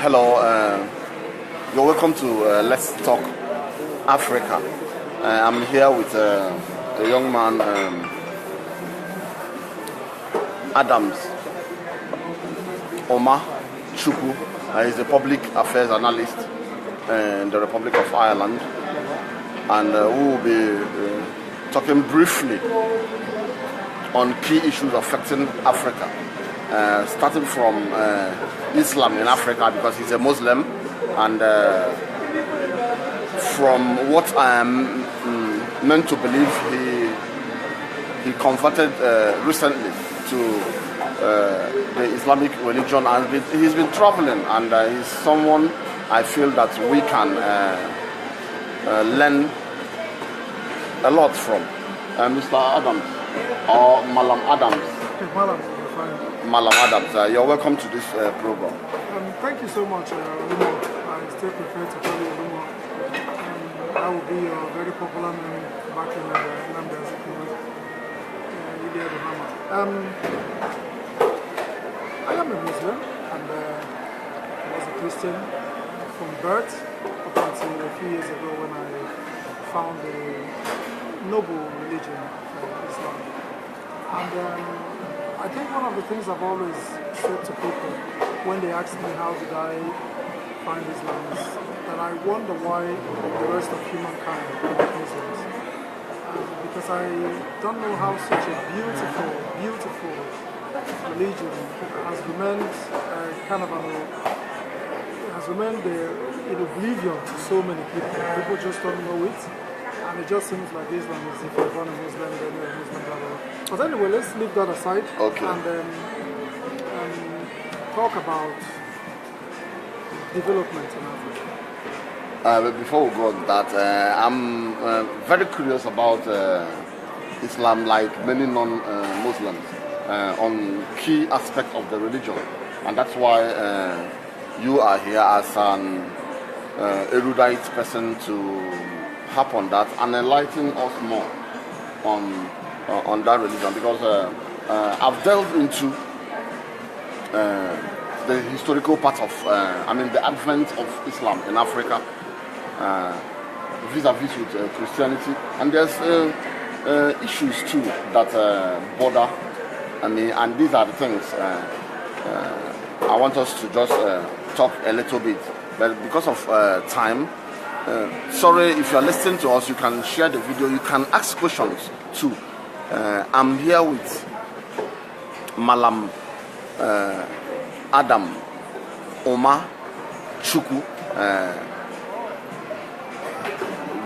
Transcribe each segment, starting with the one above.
Hello, you're welcome to Let's Talk Africa. I'm here with a young man, Adams, Umar Chukwu. He's a public affairs analyst in the Republic of Ireland, and we will be talking briefly on key issues affecting Africa, starting from Islam in Africa, because he's a Muslim, and from what I am meant to believe, he converted recently to the Islamic religion, and he's been traveling, and he's someone I feel that we can learn a lot from. Mr. Adams, or Malam Adams. Malam Adams, you're welcome to this program. Thank you so much, Umar. I still prefer to call you Umar. I will be a very popular name back in Namibia, I am a Muslim, and I was a Christian from birth up until a few years ago when I found the noble religion of Islam. And I think one of the things I've always said to people when they ask me how did I find Islam is that I wonder why the rest of humankind are Muslims. Because I don't know how such a beautiful, beautiful religion has remained has remained in oblivion to so many people. People just don't know it. And it just seems like Islam is if you're born a Muslim, then you're a Muslim, blah, blah, blah. But anyway, let's leave that aside. Okay. And talk about development in Africa. But before we go on that, I'm very curious about Islam, like many non-Muslims, on key aspects of the religion. And that's why you are here as an erudite person to harp on that and enlighten us more on that religion, because I've delved into the historical part of the advent of Islam in Africa vis-a-vis with Christianity, and there's issues too that border and these are the things I want us to just talk a little bit, but because of time, sorry, if you're listening to us, you can share the video, you can ask questions too. I'm here with Malam Adam Umar Chukwu.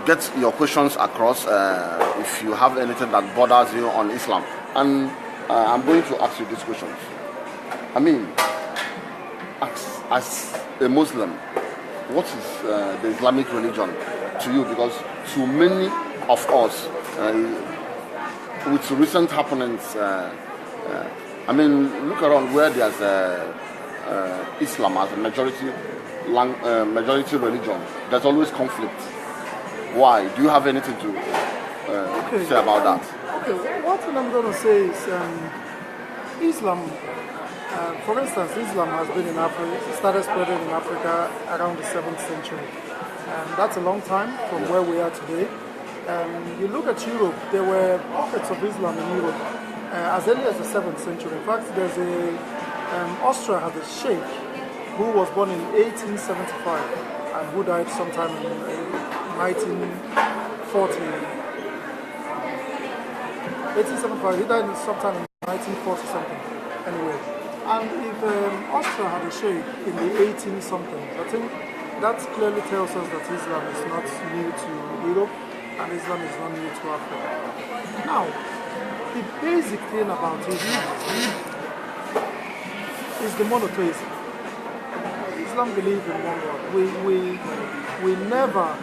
Get your questions across if you have anything that bothers you on Islam. And I'm going to ask you these questions. As a Muslim, what is the Islamic religion to you? Because to many of us, with recent happenings, look around where there's Islam as a majority religion, there's always conflict. Why? Do you have anything to say about that? Okay, what I'm going to say is Islam. For instance, Islam has been in Africa, started spreading in Africa around the 7th century. And that's a long time from where we are today. You look at Europe, there were pockets of Islam in Europe as early as the 7th century. In fact, there's Austria has a sheikh who was born in 1875 and who died sometime in 1940. 1875, he died sometime in 1940 something. Anyway. And if Austria had a sheikh in the 18-somethings, I think that clearly tells us that Islam is not new to Europe and Islam is not new to Africa. Now, the basic thing about Islam is the monotheism. Islam believes in one God. We never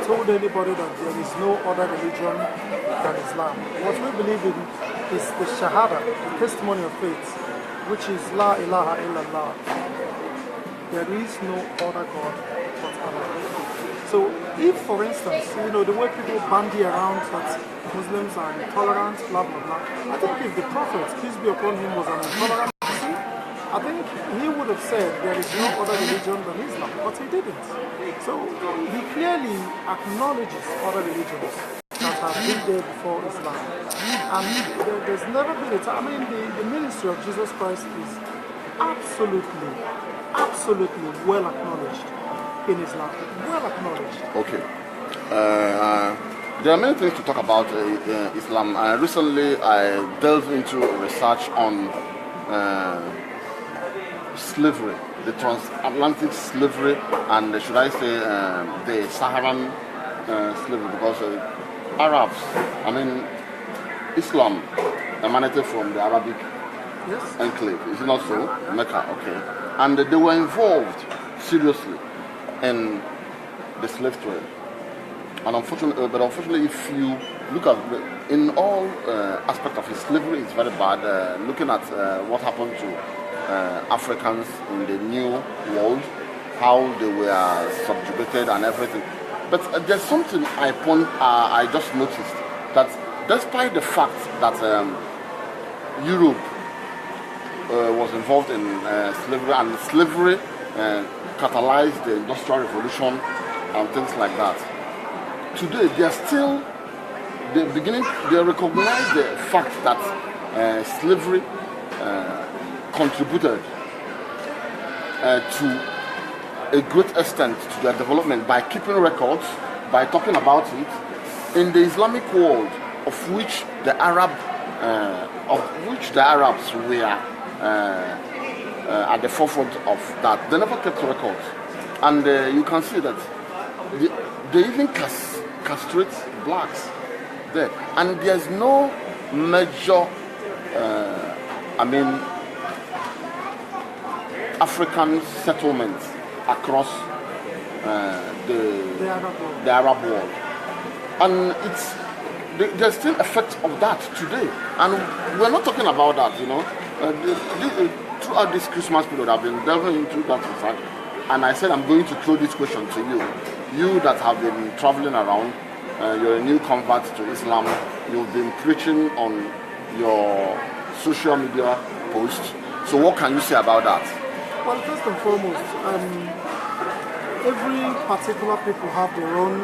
told anybody that there is no other religion than Islam. What we believe in is the Shahada, the testimony of faith, which is La ilaha illallah. There is no other God but Allah. So if, for instance, the way people bandy around that Muslims are intolerant, blah, blah, blah, I think if the Prophet, peace be upon him, was an intolerant person, I I think he would have said there is no other religion than Islam, but he didn't. So he clearly acknowledges other religions that have been there before Islam. And there's never been a time, I mean, the ministry of Jesus Christ is absolutely well acknowledged in Islam. Well acknowledged. Okay. There are many things to talk about Islam. Recently, I delved into research on slavery, the transatlantic slavery, and should I say the Saharan slavery, because Arabs, I mean, Islam emanated from the Arabic enclave, is it not so? Mecca, okay. And they were involved seriously in the slave trade. And unfortunately, if you look at in all aspects of it, slavery is very bad. Looking at what happened to Africans in the New World, how they were subjugated and everything. But there's something I just noticed, that despite the fact that Europe was involved in slavery, and slavery catalyzed the Industrial Revolution and things like that, today they are still they recognize the fact that slavery contributed to a great extent to their development by keeping records, by talking about it in the Islamic world, of which the Arabs were at the forefront of that. They never kept records, and you can see that they even castrate blacks there, and there's no major African settlements across the Arab world, and there's still effects of that today, and we're not talking about that, you know. Throughout this Christmas period, I've been delving into that research, and I said I'm going to throw this question to you that have been traveling around. You're a new convert to Islam. You've been preaching on your social media posts. So what can you say about that? Well, first and foremost, every particular people have their own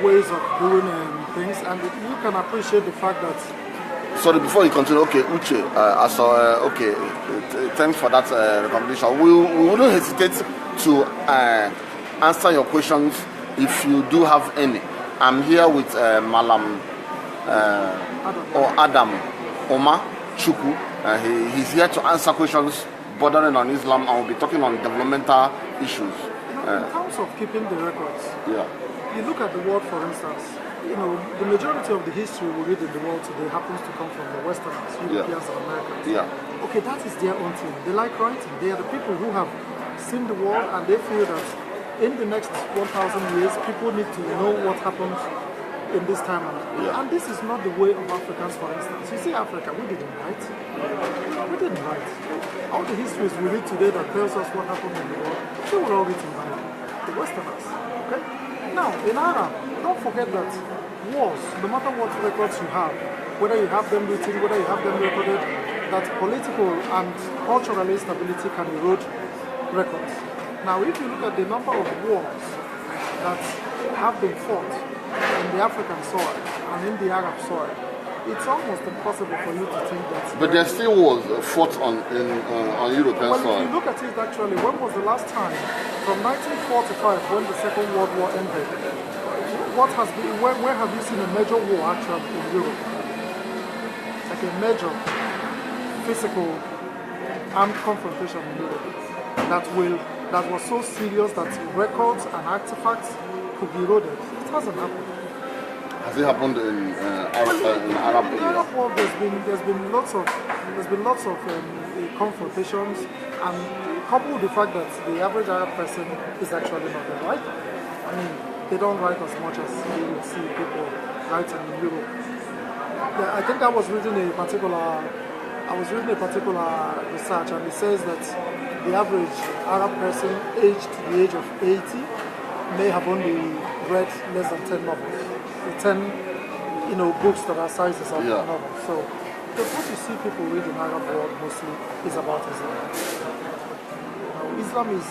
ways of doing things, and you can appreciate the fact that. Sorry, before you continue, okay, Uche, thanks for that recommendation. We wouldn't hesitate to answer your questions if you do have any. I'm here with Malam Adam Umar Chukwu. He's here to answer questions bordering on Islam, and we'll be talking on developmental issues. In terms of keeping the records, you look at the world, for instance, the majority of the history we read in the world today happens to come from the Westerners, Europeans and Americans. Okay, that is their own thing. They like writing. They are the people who have seen the world, and they feel that in the next 1,000 years, people need to know what happened in this time. And this is not the way of Africans, for instance. You see, Africa, we didn't write. We didn't write. All the histories we read today that tells us what happened in the world, they were all written by the Westerners. Okay? Now, in Arab, don't forget that wars, no matter what records you have, whether you have them written, whether you have them recorded, that political and cultural instability can erode records. Now, if you look at the number of wars that have been fought in the African soil and in the Arab soil, it's almost impossible for you to think that. But there still was fought on European soil. Well, if you look at it actually, when was the last time, from 1945, when the Second World War ended, where have you seen a major war actually in Europe? Like a major physical armed confrontation in Europe that was so serious that records and artifacts could be eroded. It hasn't happened. Has it happened in Arab? In the Arab world, there's been lots of confrontations, and coupled with the fact that the average Arab person is actually not a writer. I mean, they don't write as much as you would see people writing in Europe. I think I was reading a particular research, and it says that the average Arab person aged to the age of 80 may have only read less than 10 novels. 10 books that are sizes of novels. So Because what you see people read in Arab world mostly is about Islam. Islam is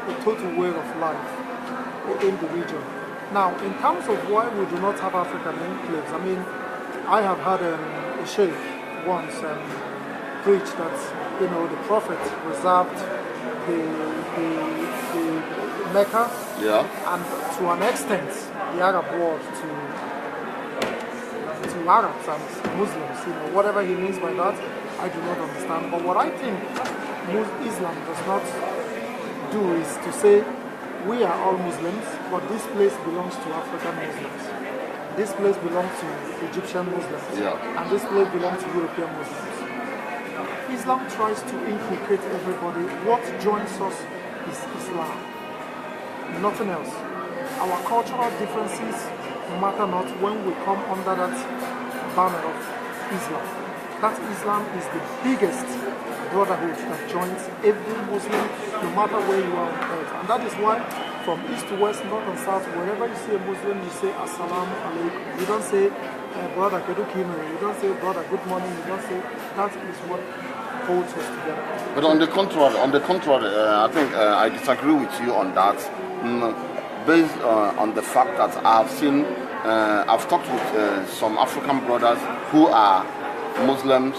a total way of life in the region. Now, in terms of why we do not have African enclaves, I mean, I have had a sheikh once preach that the Prophet reserved the Mecca and to an extent the Arab world to Arabs and Muslims. Whatever he means by that, I do not understand. But what I think Islam does not do is to say we are all Muslims, but this place belongs to African Muslims. This place belongs to Egyptian Muslims, and this place belongs to European Muslims. Islam tries to inculcate everybody. What joins us is Islam, nothing else. Our cultural differences matter not when we come under that banner of Islam. That Islam is the biggest brotherhood that joins every Muslim, no matter where you are on earth. And that is why, from east to west, north and south, wherever you see a Muslim, you say Assalamu alaikum. You don't say brother Kedukino. You don't say brother good morning. You don't say that is what holds us together. But on the contrary, I think I disagree with you on that. Based on the fact that I've talked with some African brothers who are Muslims,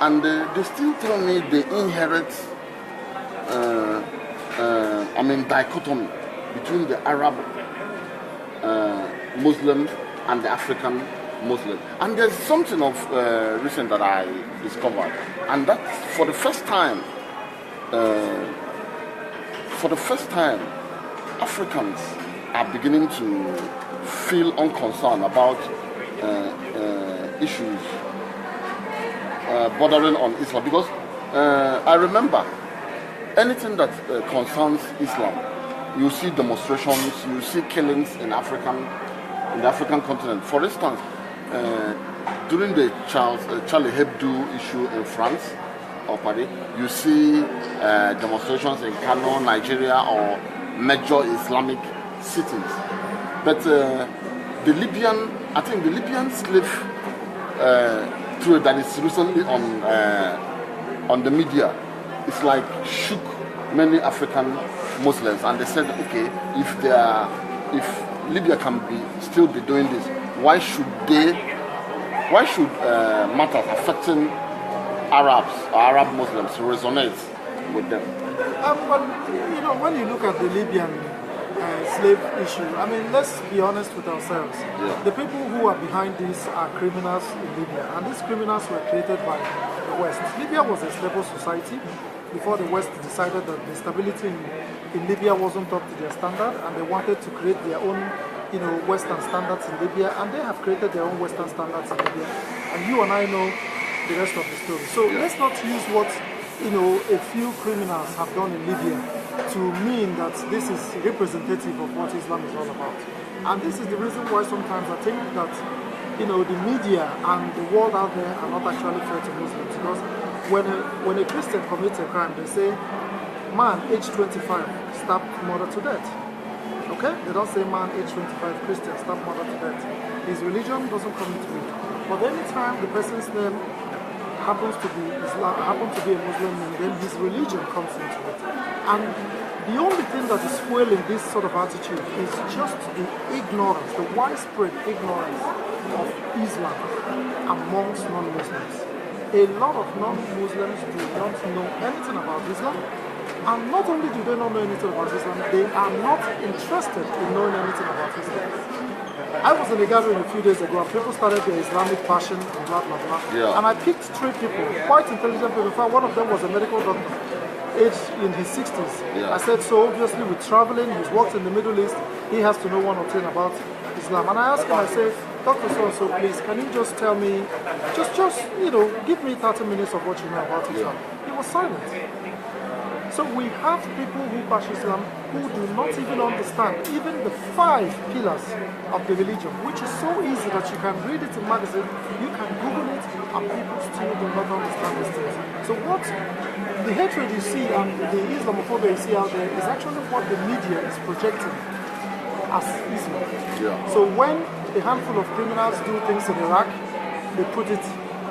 and they still tell me they inherit, dichotomy between the Arab Muslim and the African Muslim. And there's something of recent that I discovered, and that for the first time, Africans are beginning to feel unconcerned about issues bordering on Islam, because I remember anything that concerns Islam, you see demonstrations, you see killings in the African continent. For instance, during the Charlie Hebdo issue in France or Paris, you see demonstrations in Kano, Nigeria, or major Islamic cities. But the Libyan slave trade that is recently on the media, it's like shook many African Muslims, and they said, okay, if Libya can still be doing this, why should matters affecting Arabs or Arab Muslims resonate with them? When you look at the Libyan slave issue, I mean, let's be honest with ourselves. The people who are behind this are criminals in Libya, and these criminals were created by the West. Libya was a stable society before the West decided that the stability in Libya wasn't up to their standard, and they wanted to create their own Western standards in Libya, and they have created their own Western standards in Libya. And you and I know the rest of the story. So let's not use what a few criminals have done in Libya to mean that this is representative of what Islam is all about. And this is the reason why sometimes I think that the media and the world out there are not actually fair to Muslims, because when a Christian commits a crime, they say, man, age 25, stabbed mother to death. Okay? They don't say man, age 25, Christian, stabbed mother to death. His religion doesn't come into it. But anytime the person's name happens to be a Muslim name, then his religion comes into it. And the only thing that is fueling this sort of attitude is just the ignorance, the widespread ignorance of Islam amongst non-Muslims. A lot of non-Muslims do not know anything about Islam. And not only do they not know anything about Islam, they are not interested in knowing anything about Islam. I was in a gathering a few days ago, and people started their Islamic passion and blah blah blah. And I picked 3 people, quite intelligent people. In fact, one of them was a medical doctor, aged in his 60s. I said, so obviously with traveling, he's worked in the Middle East, he has to know one or two about Islam. And I asked him, I said, Dr. So-and-so, please, can you just tell me, just give me 30 minutes of what you know about Islam. He was silent. So we have people who bash Islam who do not even understand even the 5 pillars of the religion, which is so easy that you can read it in magazine, you can Google it, and people still do not understand these things. So what the hatred you see and the Islamophobia you see out there is actually what the media is projecting as Islam. So when a handful of criminals do things in Iraq, they put it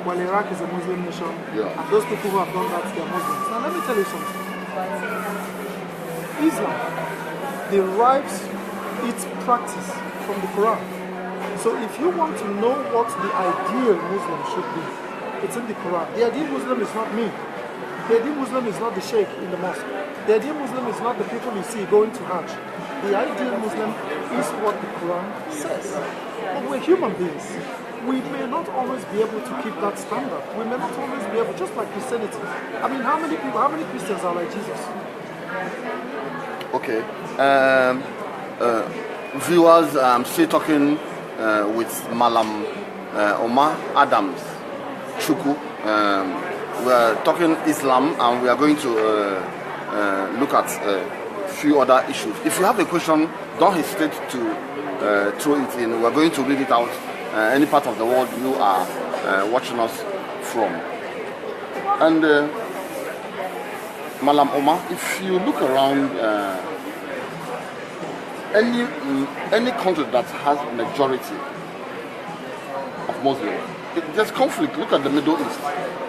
while Iraq is a Muslim nation, Yeah. and those people who have done that, they are Muslims. Now let me tell you something. Islam derives its practice from the Quran. So if you want to know what the ideal Muslim should be, it's in the Quran. The ideal Muslim is not me. The ideal Muslim is not the sheikh in the mosque. The ideal Muslim is not the people you see going to Hajj. The ideal Muslim is what the Quran says. But we're human beings. We may not always be able to keep that standard. We may not always be able, just like Christianity. I mean, how many Christians are like Jesus? Okay. Viewers, I'm still talking with Malam Umar Chukwu. We are talking Islam, and we are going to look at a few other issues. If you have a question, don't hesitate to throw it in. We are going to read it out. Any part of the world you are watching us from. And Malam Omar, if you look around any country that has majority of Muslims, there's conflict. Look at the Middle East.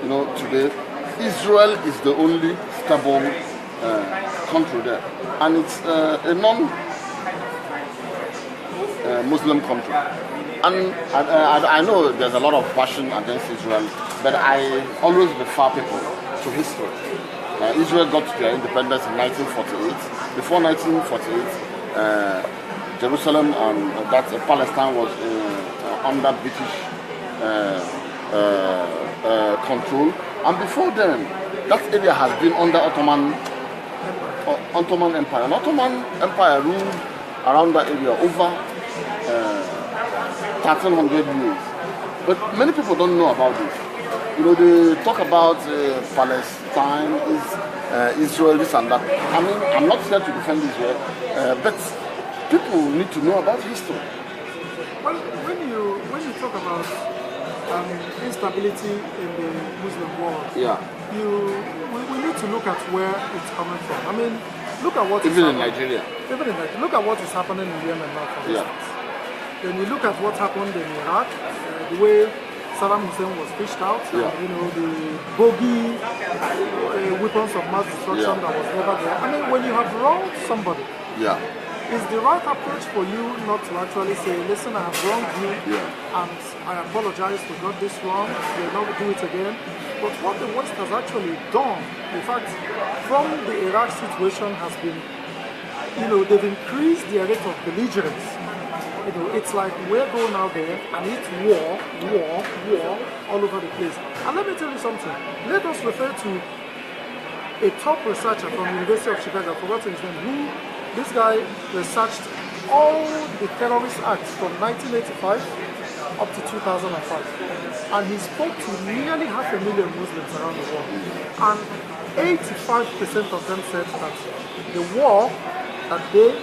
You know, today Israel is the only stable country there, and it's a non-Muslim country. And I know there's a lot of passion against Israel, but I always refer people to history. Israel got their independence in 1948. Before 1948, Jerusalem and Palestine was under British control. And before then, that area has been under Ottoman Empire. And Ottoman Empire ruled around that area over 1300 years. But many people don't know about this. You know, they talk about Palestine, Israel, this and that. I mean, I'm not here to defend Israel, but people need to know about history. Well, when you talk about instability in the Muslim world, we need to look at where it's coming from. I mean, look at what even in Nigeria. Look at what is happening in Yemen now, for instance. When you look at what happened in Iraq, the way Saddam Hussein was fished out, you know, the bogey weapons of mass destruction that was never there. I mean, when you have wronged somebody, is the right approach for you not to actually say, listen, I have wronged you, and I apologize, we got this wrong, we'll not do it again. But what the West has actually done, in fact, from the Iraq situation has been, you know, they've increased their rate of belligerence. You know, it's like we're going out there and it's war all over the place. And let me tell you something. Let us refer to a top researcher from the University of Chicago, I forgot his name, who, this guy researched all the terrorist acts from 1985 up to 2005. And he spoke to nearly 500,000 Muslims around the world. And 85% of them said that the war that they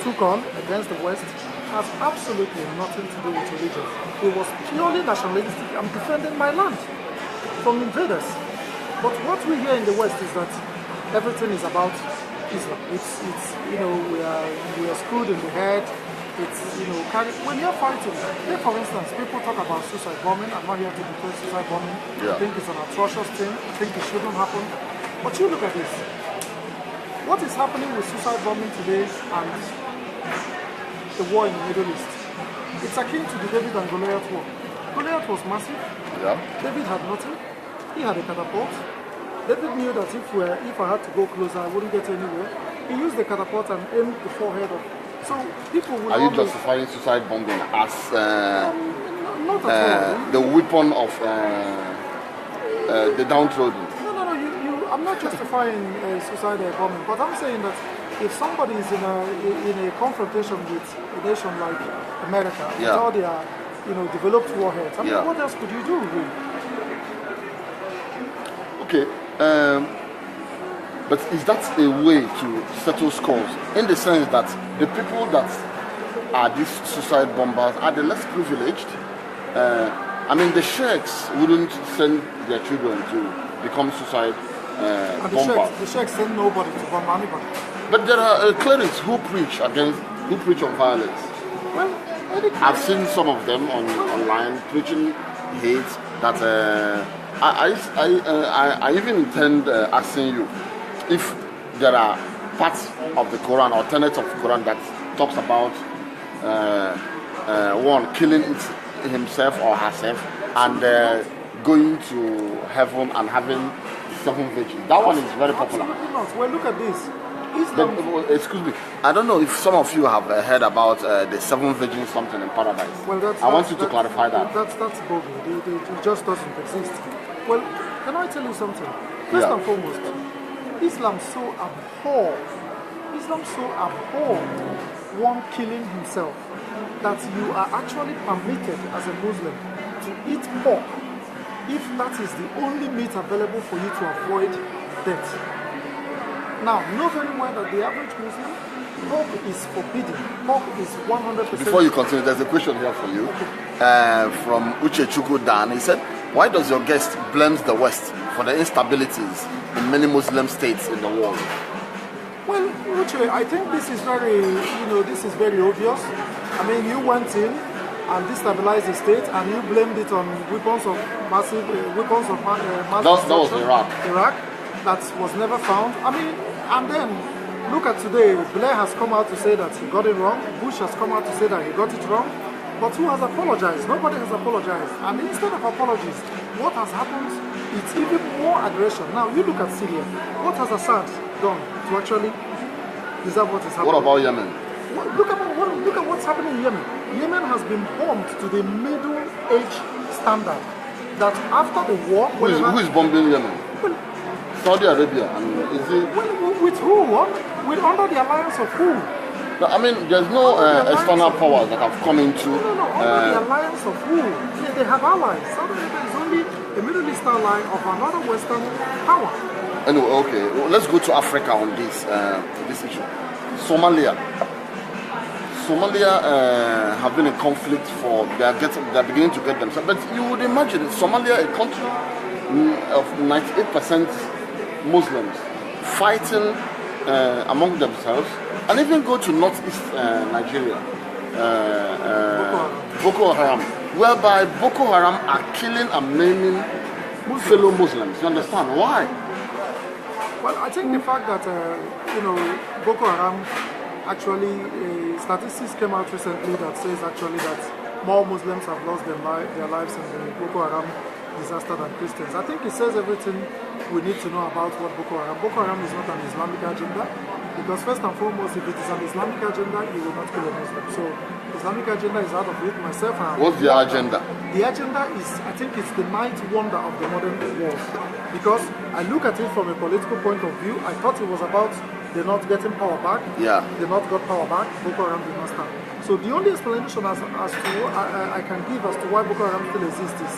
took on against the West has absolutely nothing to do with religion. It was purely nationalistic. I'm defending my land from invaders. But what we hear in the West is that everything is about Islam. It's you know, we are screwed in the head. It's, you know, when you're fighting, like for instance, people talk about suicide bombing. I'm not here to defend suicide bombing. I think it's an atrocious thing. I think it shouldn't happen. But you look at this. What is happening with suicide bombing today and the war in the Middle East? It's akin to the David and Goliath war. Goliath was massive. David had nothing. He had a catapult. David knew that if I had to go closer, I wouldn't get anywhere. He used the catapult and aimed the forehead of. So people will. Are you justifying suicide bombing as not at all. the weapon of the downtrodden? No. I'm not justifying suicide bombing, but I'm saying that if somebody is in a confrontation with a nation like America, with all their, you know, developed warheads, I mean, what else could you do, really? Okay, but is that a way to settle scores? In the sense that the people that are these suicide bombers are the less privileged. I mean, the sheikhs wouldn't send their children to become suicide bombers. The sheikhs send nobody to bomb anybody. But there are clerics who preach on violence. Well, I've seen some of them online preaching hate, that I even intend asking you if there are parts of the Quran or tenets of the Quran that talks about one killing himself or herself and going to heaven and having 7 virgins. That one is very popular. Absolutely not. Well, look at this. Islam. Excuse me. I don't know if some of you have heard about the 7 virgins something in paradise. Well, I want you to clarify that. That's bogus. It just doesn't exist. Well, can I tell you something? First and foremost, Islam so abhors one killing himself that you are actually permitted as a Muslim to eat pork if that is the only meat available for you to avoid death. Now, know very well that the average Muslim, pork is forbidden. Pork is 100%. Before you continue, there's a question here for you from Umar Chukwu Dan. He said, why does your guest blame the West for the instabilities in many Muslim states in the world? Well, Uche, I think this is very obvious. I mean, you went in and destabilized the state, and you blamed it on weapons of mass That was Iraq, that was never found. I mean, and then look at today. Blair has come out to say that he got it wrong. Bush has come out to say that he got it wrong. But who has apologized? Nobody has apologized. And instead of apologies, what has happened? It's even more aggression. Now you look at Syria. What has Assad done to actually deserve what is happening? What about Yemen? Look at what's happening in Yemen. Yemen has been bombed to the middle age standard. That after the war, who is bombing Yemen? Well, Saudi Arabia. And is it? Well, with who? With under the alliance of who? No, I mean, there's no external powers that have come into. No. Under the alliance of who? They have allies. Saudi Arabia is only a Middle Eastern ally of another Western power. Anyway, okay, well, let's go to Africa on this issue. Somalia have been in conflict for they're beginning to get themselves. But you would imagine Somalia, a country of 98% Muslims, fighting among themselves, and even go to northeast Nigeria, Boko Haram, whereby Boko Haram are killing and maiming fellow Muslims. You understand why? Well, I think the fact that Boko Haram actually statistics came out recently that says actually that more Muslims have lost their lives in the Boko Haram disaster than Christians. I think it says everything we need to know about what Boko Haram. Boko Haram is not an Islamic agenda, because first and foremost, if it is an Islamic agenda, you will not kill a Muslim. So Islamic agenda is out of it. Myself, what's the agenda? The agenda is, I think it's the ninth wonder of the modern world, because I look at it from a political point of view. I thought it was about the not getting power back. Yeah. The not got power back. Boko Haram did not stand. So the only explanation as to I can give as to why Boko Haram still exists is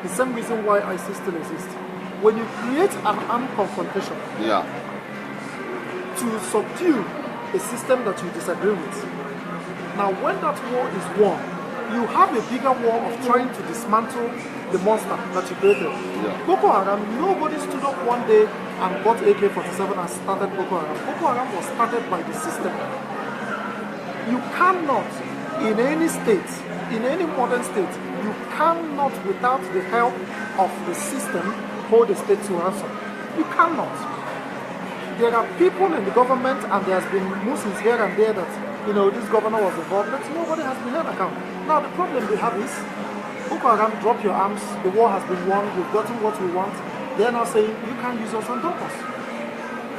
the same reason why ISIS still exists. When you create an armed confrontation to subdue a system that you disagree with, now when that war is won, you have a bigger war of trying to dismantle the monster that you created. Yeah. Boko Haram, nobody stood up one day and bought AK-47 and started Boko Haram. Boko Haram was started by the system. You cannot, in any state, in any modern state, you cannot, without the help of the system, hold the state to ransom. You cannot. There are people in the government, and there has been Muslims here and there that, this governor was involved, but nobody has been held account. Now the problem we have is, Boko Haram, drop your arms, the war has been won, we've gotten what we want. They're now saying, you can't use us and dump us.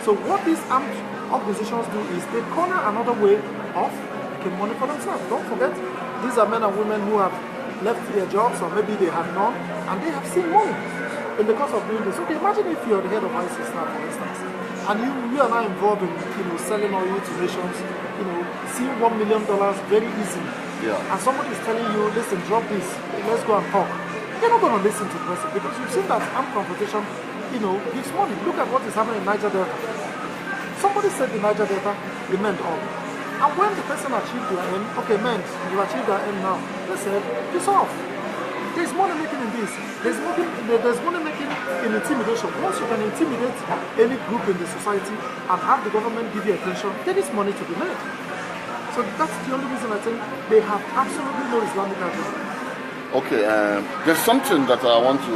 So what these armed organizations do is they corner another way of making money for themselves. Don't forget, these are men and women who have left their jobs, or maybe they have none, and they have seen money in the course of doing this. Okay, imagine if you're the head of ISIS now, for instance, and you are now involved in selling oil to nations, seeing $1 million very easily. Yeah. And somebody is telling you, listen, drop this, let's go and talk. You're not going to listen to the person, because you've seen that armed confrontation, gives money. Look at what is happening in Niger Delta. Somebody said the Niger Delta remained all. And when the person achieved their aim, okay, men, you achieved their aim now, they said, piss off. There's money making in this. There's money making in intimidation. Once you can intimidate any group in the society and have the government give you attention, there is money to be made. So that's the only reason I think they have absolutely no Islamic agenda. Okay, there's something that I want to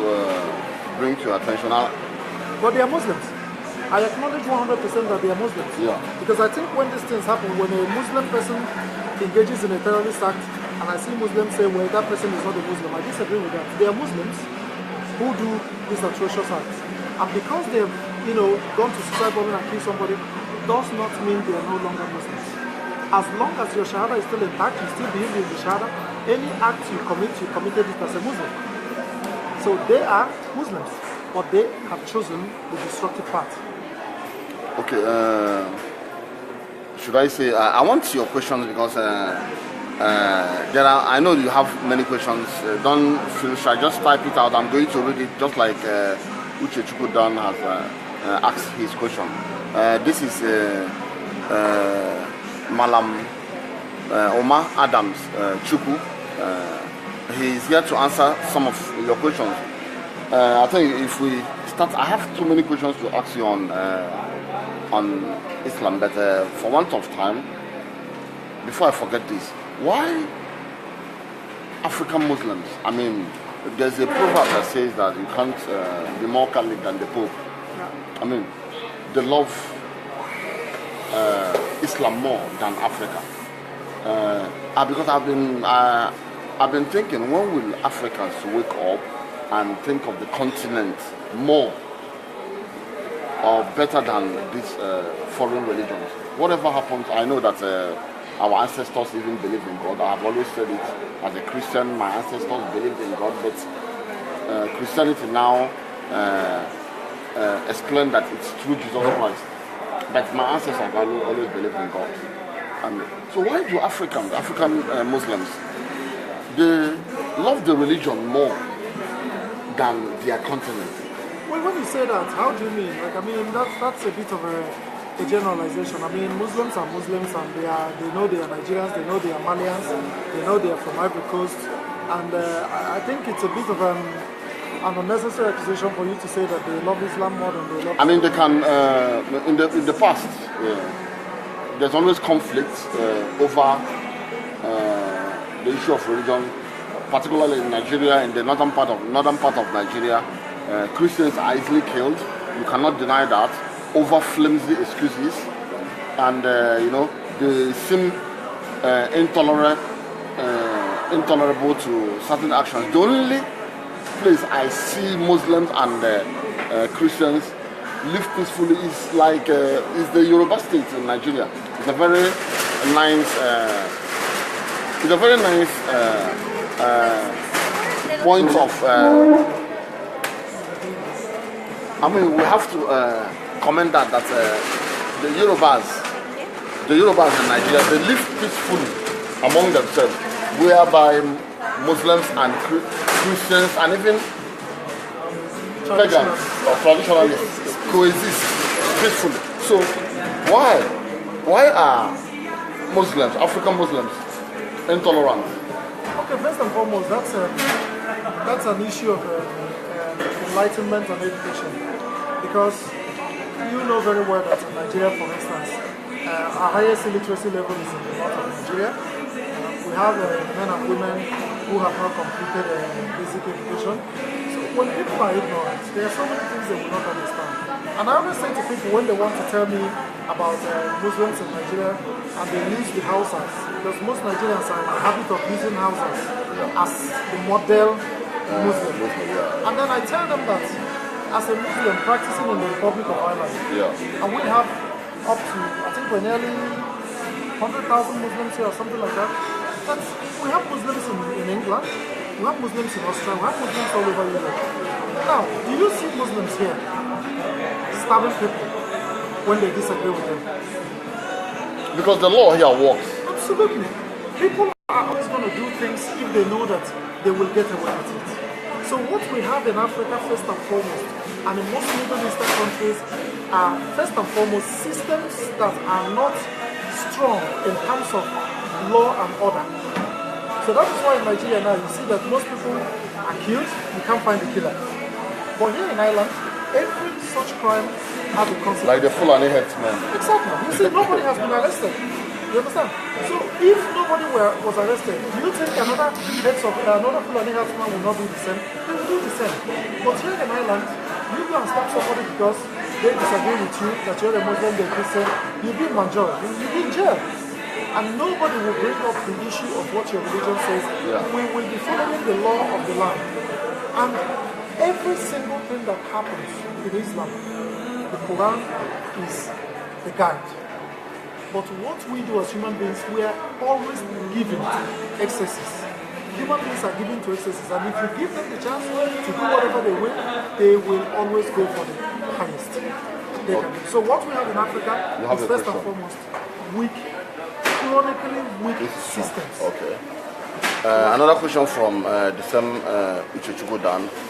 bring to your attention. But they are Muslims. I acknowledge 100% that they are Muslims. Yeah. Because I think when these things happen, when a Muslim person engages in a terrorist act, and I see Muslims say, well, that person is not a Muslim, I disagree with that. They are Muslims who do these atrocious acts. And because they've, gone to suicide bombing and kill somebody, does not mean they are no longer Muslims. As long as your Shahada is still intact, you still believe in the Shahada, any act you commit, you committed it as a Muslim. So they are Muslims, but they have chosen the destructive path. Okay, should I say, I want your questions because I know you have many questions. Don't feel shy, just type it out. I'm going to read it just like Umar Chukwu has asked his question. This is Malam Omar Adams Chukwu. He is here to answer some of your questions. I think if we start, I have too many questions to ask you on Islam, but for want of time, before I forget this, why African Muslims? I mean, there's a proverb that says that you can't be more Catholic than the Pope. I mean, they love Islam more than Africa. Because I've been thinking, when will Africans wake up and think of the continent more or better than these foreign religions? Whatever happens, I know that our ancestors even believed in God. I have always said it as a Christian, my ancestors believed in God, but Christianity now explained that it's through Jesus Christ. But my ancestors always believed in God. And so why do African Muslims, they love the religion more than their continent? Well, when you say that, how do you mean? That's a bit of a generalization. I mean, Muslims are Muslims, and they know they are Nigerians, they know they are Malians, they know they are from Ivory Coast, and I think it's a bit of an unnecessary accusation for you to say that they love Islam more than they love. I mean, they can in the past. There's always conflict over the issue of religion, particularly in Nigeria, in the northern part of Nigeria. Christians are easily killed. You cannot deny that, over flimsy excuses, and they seem intolerable to certain actions. The only place I see Muslims and Christians live peacefully is is the Yoruba state in Nigeria. It's a very nice point of. I mean, we have to comment that the Yorubas in Nigeria, they live peacefully among themselves, whereby Muslims and Christians and even pagans or traditionalists coexist peacefully. So why are Muslims, African Muslims, intolerant? Okay, first and foremost, that's an issue of enlightenment and education, because you know very well that in Nigeria, for instance, our highest illiteracy level is in the north of Nigeria. We have men and women who have not completed basic education. So when people are ignorant, there are so many things they will not understand. And I always say to people when they want to tell me about Muslims in Nigeria, and they use the houses, because most Nigerians are in the habit of using houses as the model Muslim. And then I tell them that as a Muslim practicing in the Republic of Ireland, and we have up to, I think we're nearly 100,000 Muslims here or something like that. We have Muslims in England, we have Muslims in Australia, we have Muslims all over Europe. Now, do you see Muslims here stabbing people when they disagree with them? Because the law here works. Absolutely. People are always going to do things if they know that they will get away with it. So what we have in Africa, first and foremost, and in most Middle Eastern countries, are first and foremost systems that are not strong in terms of law and order. So that is why in Nigeria now you see that most people are killed, you can't find the killer. But here in Ireland, every such crime has a consequence. Like the Fulani headsman. Exactly. You see, nobody has been arrested. You understand? So if nobody was arrested, do you think another Fulani herdsman will not do the same? They will do the same. But here in Ireland, you go and stop somebody because they disagree with you, that you're a Muslim, they're Christian, you'll be in Manjaro, you'll be in jail. And nobody will bring up the issue of what your religion says. Yeah. We will be following the law of the land. And every single thing that happens in Islam, the Quran is the guide. But what we do as human beings, we are always given to excesses. Human beings are given to excesses, and if you give them the chance to do whatever they will always go for the highest. They can do. So what we have in Africa is first and foremost weak, chronically weak systems. Okay. Another question from the same Umar Chukwu.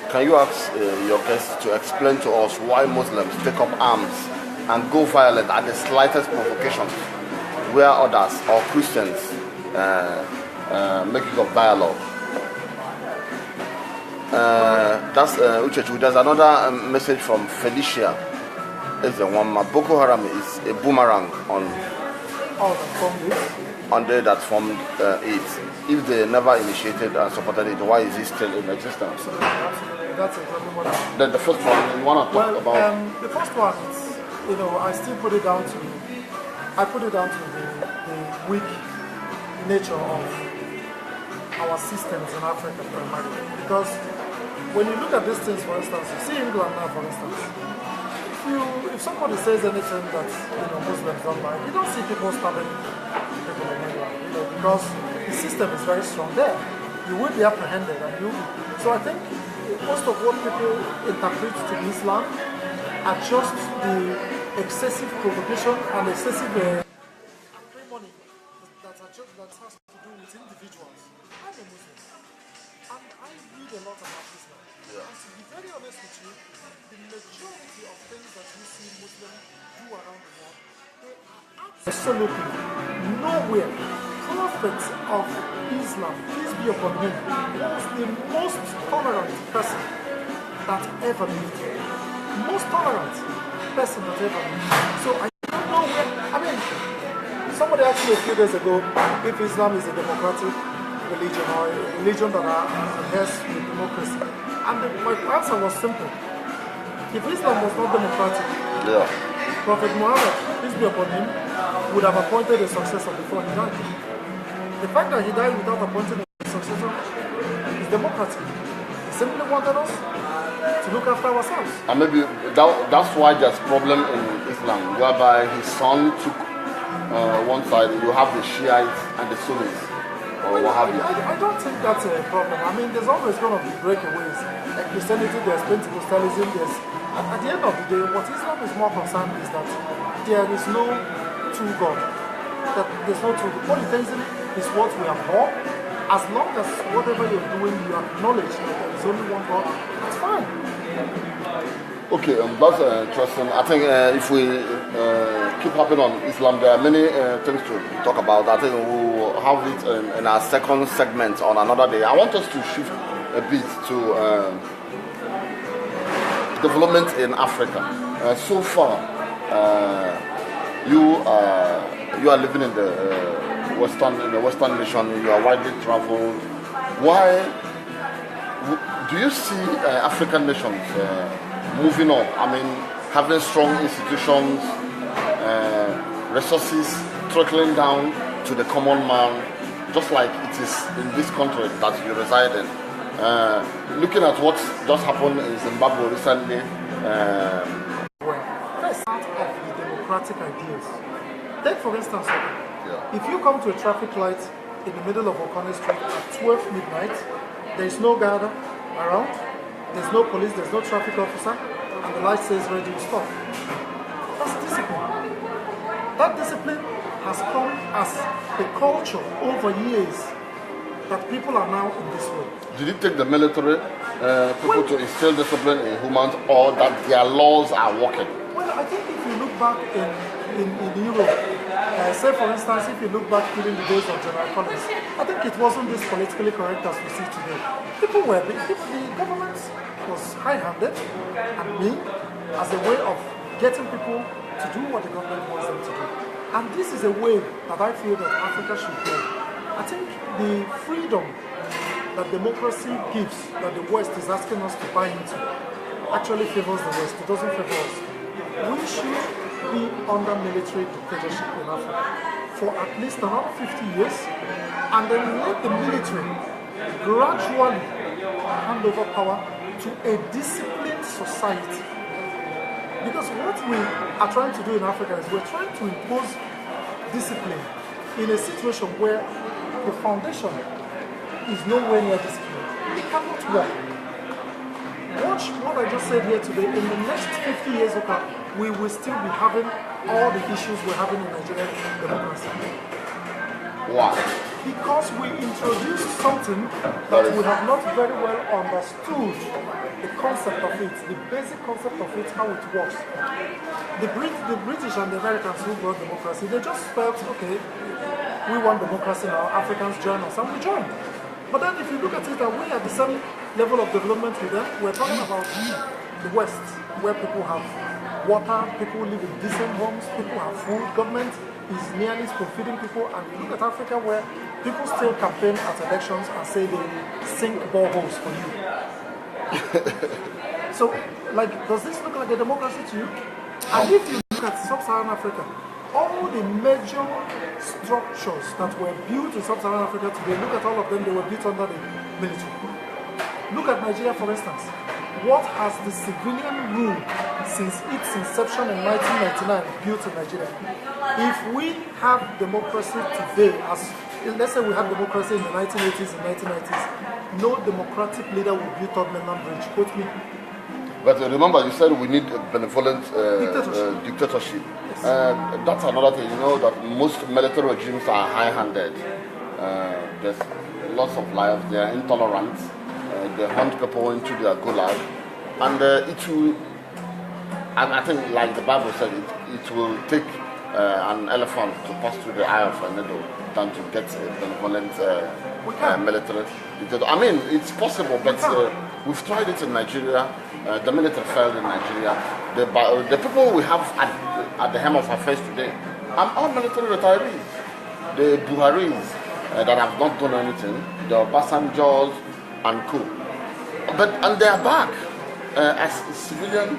Can you ask your guests to explain to us why Muslims take up arms and go violent at the slightest provocation, where others or Christians make use of dialogue? That's Umar Chukwu. There's another message from Felicia. It's the one. Boko Haram is a boomerang on the that formed it. If they never initiated and supported it, why is it still in existence? Absolutely. That's exactly what Then the first one, you want to talk about? The first one is, I still put it down to, the weak nature of our systems in Africa primarily. Because when you look at these things, for instance, you see England now, for instance, if somebody says anything that Muslims don't like, you don't see people stabbing people in England, because the system is very strong there. You will be apprehended, and so I think most of what people interpret to Islam are just the excessive provocation and excessive acrimony that has to do with individuals. I'm a Muslim, and I read a lot about Islam. Yeah. And to be very honest with you, the majority of things that you see Muslims do around the world, they are absolutely nowhere. Prophet of Islam, peace be upon him, was the most tolerant person that ever lived. Most tolerant person that ever lived. So I don't know where, somebody asked me a few days ago if Islam is a democratic religion or a religion that adheres to democracy. And my answer was simple. If Islam was not democratic, Prophet Muhammad, peace be upon him, would have appointed a successor before he died. The fact that he died without appointing a successor is democratic. He simply wanted us to look after ourselves. And maybe that's why there's problem in Islam, whereby his son took one side. You have the Shiites and the Sunnis, or what have you. I don't think that's a problem. There's always going to be breakaways. Like Christianity, there's Pentecostalism, at the end of the day, what Islam is more concerned is that there is no true God. That there's no true. Polytheism is what we are for. As long as whatever you're doing, you acknowledge that there is only one God, that's fine. Okay, that's interesting. I think if we keep hopping on Islam, there are many things to talk about. I think we'll have it in our second segment on another day. I want us to shift a bit to development in Africa. So far, you are living in the Western nation. You are widely traveled. Why do you see African nations moving on? Having strong institutions, resources trickling down to the common man, just like it is in this country that you reside in. Looking at what just happened in Zimbabwe recently. Let's start off with democratic ideas. Take for instance, if you come to a traffic light in the middle of O'Connell Street at 12 midnight, there is no guard around, there's no police, there's no traffic officer, and the light says ready to stop. That's discipline. That discipline has come as a culture over years that people are now in this way. Did it take the military people to instill discipline in humans, or that their laws are working? Well, I think if you look back in Europe, say for instance, if you look back during the days of General Collins, I think it wasn't this politically correct as we see today. The government was high-handed and mean as a way of getting people to do what the government wants them to do. And this is a way that I feel that Africa should go. I think the freedom that democracy gives, that the West is asking us to buy into, actually favors the West. It doesn't favor us. We should be under military dictatorship in Africa for at least another 50 years, and then let the military gradually hand over power to a disciplined society. Because what we are trying to do in Africa is we're trying to impose discipline in a situation where the foundation is nowhere near discipline. It cannot work. Watch what I just said here today. In the next 50 years, okay, we will still be having all the issues we're having in Nigerian democracy. Why? Because we introduced something that we have not very well understood the concept of it, the basic concept of it, how it works. The British and the Americans who brought democracy, they just felt, okay, we want democracy now, Africans join us, and we joined. But then if you look at it, and we are the same level of development with them. We're talking about the West, where people have water, people live in decent homes, people have food, government is nearly spoon-feeding people, and you look at Africa where people still campaign at elections and say they will sink boreholes for you. So, like, does this look like a democracy to you? And if you look at sub-Saharan Africa, all the major structures that were built in sub-Saharan Africa today, look at all of them, they were built under the military. Look at Nigeria, for instance. What has the civilian rule since its inception in 1999 built in Nigeria? If we have democracy today, as let's say we had democracy in the 1980s and 1990s, no democratic leader will build Third Mainland Bridge. Quote me. But remember, you said we need a benevolent dictatorship. Yes. That's another thing, you know, that most military regimes are high-handed. There's lots of liars, they are intolerant, they hunt people into their gulag, and it will, and I think, like the Bible said, it will take an elephant to pass through the eye of a needle than to get a benevolent military dictator. I mean, it's possible, but we've tried it in Nigeria. The military failed in Nigeria. The people we have at the helm of affairs today are all military retirees. The Buharis that have not done anything, the Obasanjos and co. And they are back as civilian.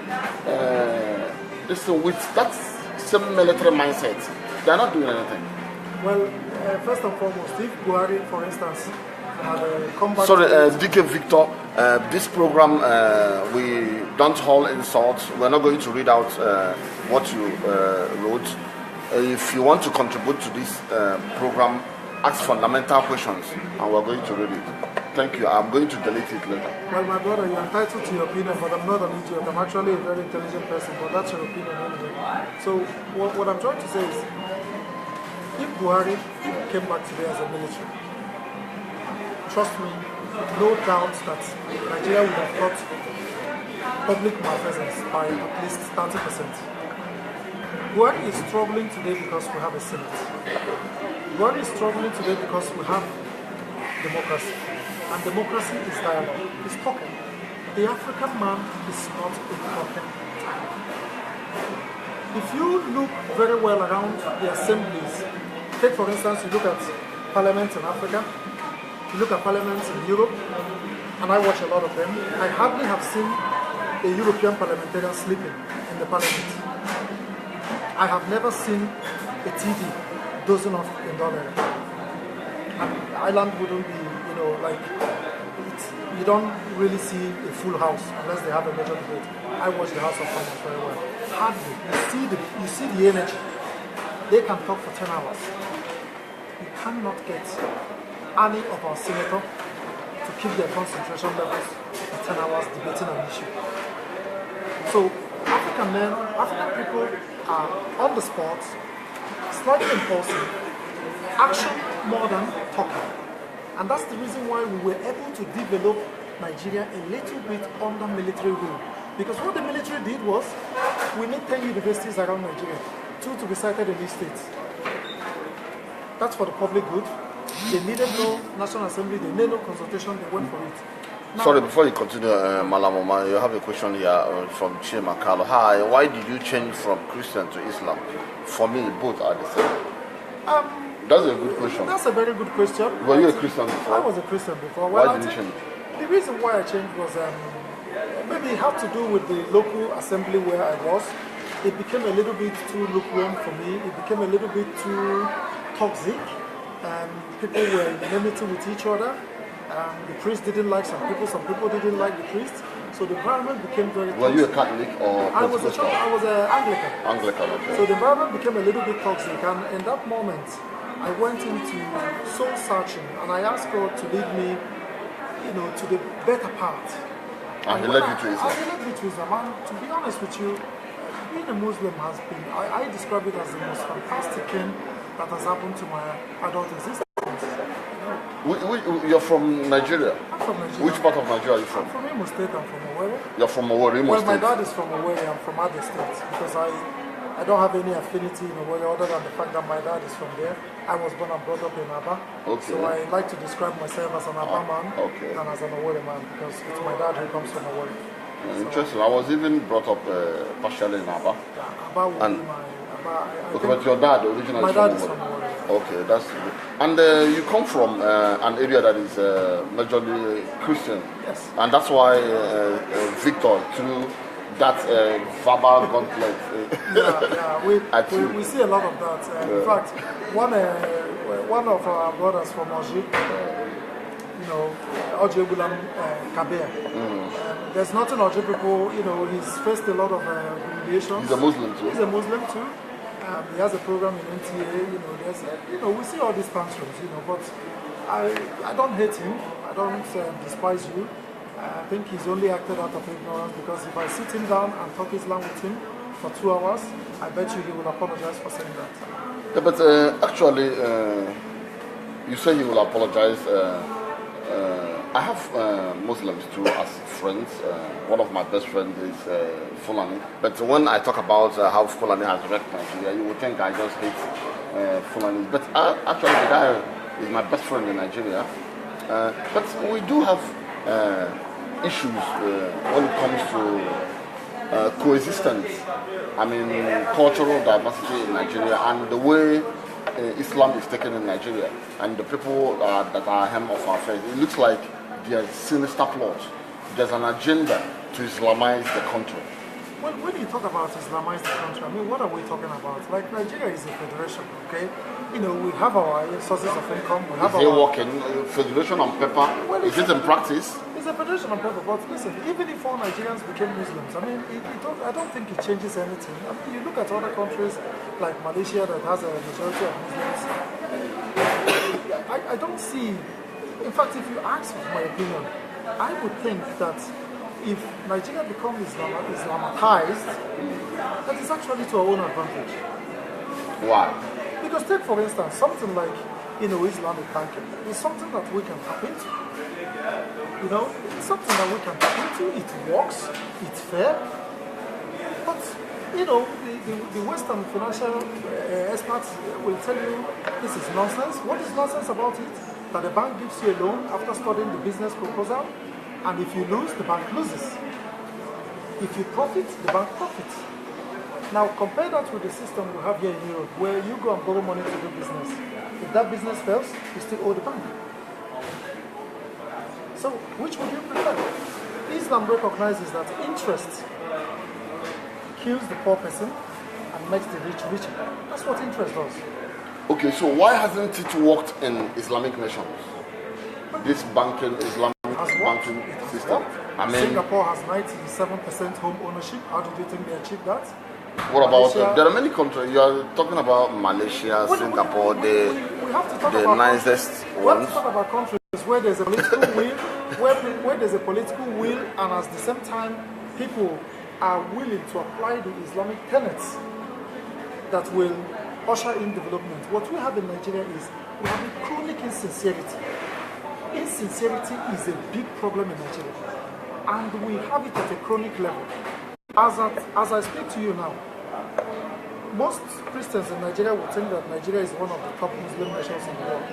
With that same military mindset, they are not doing anything. Well, first and foremost, if Buhari, for instance, had come back. Sorry, DK Victor, this program, we don't hold insults. We're not going to read out what you wrote. If you want to contribute to this program, ask fundamental questions, and we're going to read it. Thank you. I'm going to delete it later. Well, my brother, you're entitled to your opinion, but I'm not an idiot. I'm actually a very intelligent person, but that's your opinion anyway. So, what I'm trying to say is, if Buhari came back today as a military, trust me, no doubt that Nigeria would have got public malfeasance by at least 30%. Buhari is struggling today because we have a Senate. Buhari is struggling today because we have democracy. And democracy is dialogue, is talking. The African man is not a talking type. If you look very well around the assemblies, take for instance, you look at parliaments in Africa, you look at parliaments in Europe, and I watch a lot of them, I hardly have seen a European parliamentarian sleeping in the parliament. I have never seen a TD dozing off in Dollar. And Ireland wouldn't be, like, you don't really see a full house unless they have a major debate. I watch the House of Commons very well. Hardly. You see the energy. They can talk for 10 hours. You cannot get any of our senators to keep their concentration levels for 10 hours debating an issue. So African people are on the spot, slightly impulsive, action more than talking. And that's the reason why we were able to develop Nigeria a little bit under military rule. Because what the military did was, we need 10 universities around Nigeria, 2 to be cited in these states. That's for the public good. They needed no National Assembly, they needed no consultation, they went for it. Sorry, before you continue, Malam Omar, you have a question here from Chima Carlo. Hi, why did you change from Christian to Islam? For me, both are the same. That's a good question. That's a very good question. Were you a Christian before? I was a Christian before. Why did you change? The reason why I changed was maybe it had to do with the local assembly where I was. It became a little bit too lukewarm for me. It became a little bit too toxic. People were in enmity with each other. The priest didn't like some people didn't like the priest. So the environment became very toxic. Were you a Catholic or I was an Anglican. Anglican, okay. So the environment became a little bit toxic, and in that moment, I went into soul searching, and I asked God to lead me, to the better path. And He led you to Islam. He led me to Islam. And to be honest with you, being a Muslim has been, I describe it as the most fantastic thing that has happened to my adult existence. You're from Nigeria? I'm from Nigeria. Which part of Nigeria are you from? I'm from Imo State, I'm from Owerri. You're from Owerri, Imo Well, my State? dad is from Owerri, I'm from other states, because I don't have any affinity in Owerri other than the fact that my dad is from there. I was born and brought up in Aba, Okay. so I like to describe myself as an Aba man okay. than as an Owerri man, because it's my dad who comes from Owerri. Interesting. I was even brought up partially in Aba. Aba would be my... Okay, but your dad originally my dad is from Owerri. Okay, that's good. And you come from an area that is majorly Christian. Yes. And that's why Victor, through that verbal gauntlet. We see a lot of that. In fact, one of our brothers from Oji, Oji Bulam Kabir. There's nothing Oji people, he's faced a lot of humiliations. He's a Muslim too. He's a Muslim too. He has a program in NTA, we see all these tantrums, but I don't hate him, I don't despise you. I think he's only acted out of ignorance, because if I sit him down and talk Islam with him for 2 hours, I bet you he will apologize for saying that. Yeah, but actually, you say he will apologize. I have Muslims too as friends. One of my best friends is Fulani. But when I talk about how Fulani has wrecked Nigeria, you would think I just hate Fulani. But actually, the guy is my best friend in Nigeria. But we do have issues when it comes to coexistence. I mean, cultural diversity in Nigeria and the way Islam is taken in Nigeria, and the people that are hem of our faith. It looks like there's sinister plots. There's an agenda to Islamize the country. Well, when you talk about Islamize the country, I mean, what are we talking about? Like, Nigeria is a federation, okay? We have our sources of income. We have is it working? Federation on paper? Well, is it in practice? It's a federation on paper, but listen, even if all Nigerians became Muslims, I mean, I don't think it changes anything. I mean, you look at other countries like Malaysia that has a majority of Muslims. I don't see, in fact, if you ask for my opinion, I would think that if Nigeria becomes Islamatized, that is actually to our own advantage. Why? Because take for instance, something like, Islamic banking is something that we can tap into. It's something that we can tap into, it works, it's fair. But, the Western financial experts will tell you this is nonsense. What is nonsense about it? That the bank gives you a loan after studying the business proposal, and if you lose, the bank loses. If you profit, the bank profits. Now compare that with the system we have here in Europe, where you go and borrow money to do business. If that business fails, you still owe the bank. So, which would you prefer? Islam recognizes that interest kills the poor person and makes the rich richer. That's what interest does. Okay, so why hasn't it worked in Islamic nations? This Islamic banking system. I mean, Singapore has 97% home ownership. How did you think they achieved that? What about there are many countries? You are talking about Malaysia, Singapore, the nicest ones. We have to talk about countries where there's a political will, where there's a political will, and at the same time, people are willing to apply the Islamic tenets that will usher in development. What we have in Nigeria is we have a chronic insincerity. Insincerity is a big problem in Nigeria, and we have it at a chronic level. As I speak to you now, most Christians in Nigeria would think that Nigeria is one of the top Muslim nations in the world.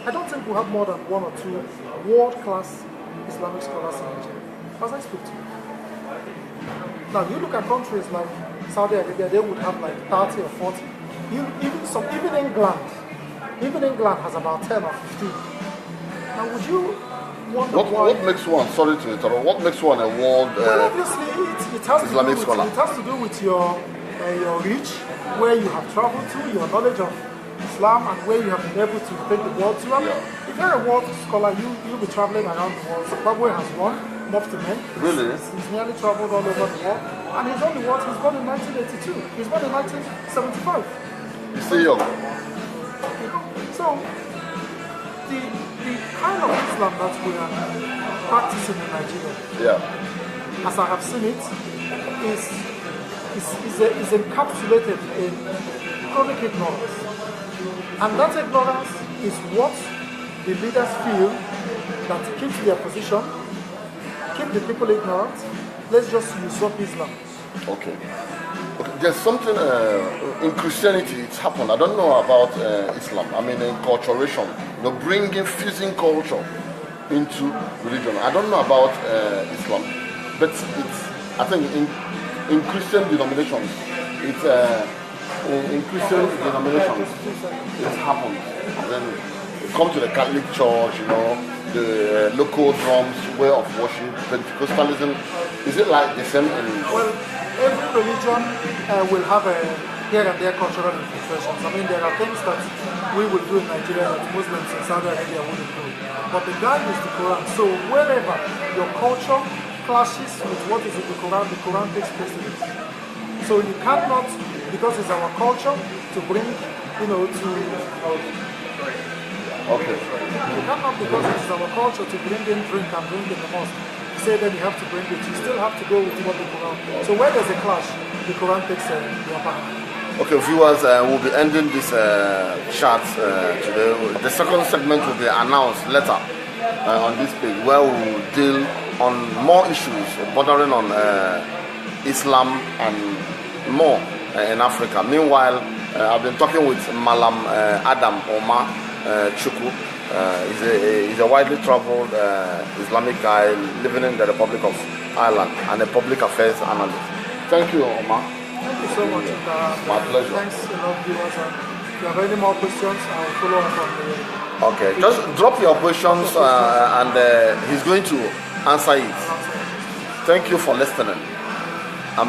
I don't think we have more than 1 or 2 world-class Islamic scholars in Nigeria, as I speak to you. Now, you look at countries like Saudi Arabia, they would have like 30 or 40. Even England has about 10 or 15. Now, would you wonder why? What makes one? Sorry to interrupt. What makes one a world Well, obviously, it has Islamic to do scholar? with, it has to do with your reach, where you have traveled to, your knowledge of Islam, and where you have been able to take the world to. I mean, if you're a world scholar, you'll be traveling around the world. Zimbabwe has won. Mufti Men. Really? He's nearly traveled all over the world. And he's only what? He's born in 1982. He's born in 1975. You see, young. So, the kind of Islam that we are practicing in Nigeria, as I have seen it, is encapsulated in chronic ignorance. And that ignorance is what the leaders feel that keeps their position, keep the people ignorant. Let's just usurp Islam. Okay. There's something in Christianity, it's happened. I don't know about Islam. I mean, enculturation, bringing, fusing culture into religion. I don't know about Islam, but I think in Christian denominations, in Christian denominations, it's happened. Then come to the Catholic Church, the local drums, way of worship, Pentecostalism. Is it like the same in? Well, every religion will have a here and there cultural infiltrations. I mean, there are things that we will do in Nigeria that Muslims in Saudi Arabia wouldn't do. But the guide is the Quran. So wherever your culture clashes with what is in the Quran takes precedence. So you cannot, because it's our culture, to bring, Okay. You cannot, because it's our culture, to bring in drink and drink in the mosque. Say that you have to bring it. You still have to go with what the Quran. So where there's a clash, the Quran takes the upper hand. Okay, viewers, we'll be ending this chat today. The second segment will be announced later on this page, where we will deal on more issues bordering on Islam and more in Africa. Meanwhile, I've been talking with Malam Adam Umar Chukwu. He's a widely traveled Islamic guy living in the Republic of Ireland and a public affairs analyst. Thank you, Omar. Thank you so much. My pleasure. Thanks a lot, viewers. If you have any more questions, I will follow up on the... Okay, just drop your questions and he's going to answer it. Thank you for listening.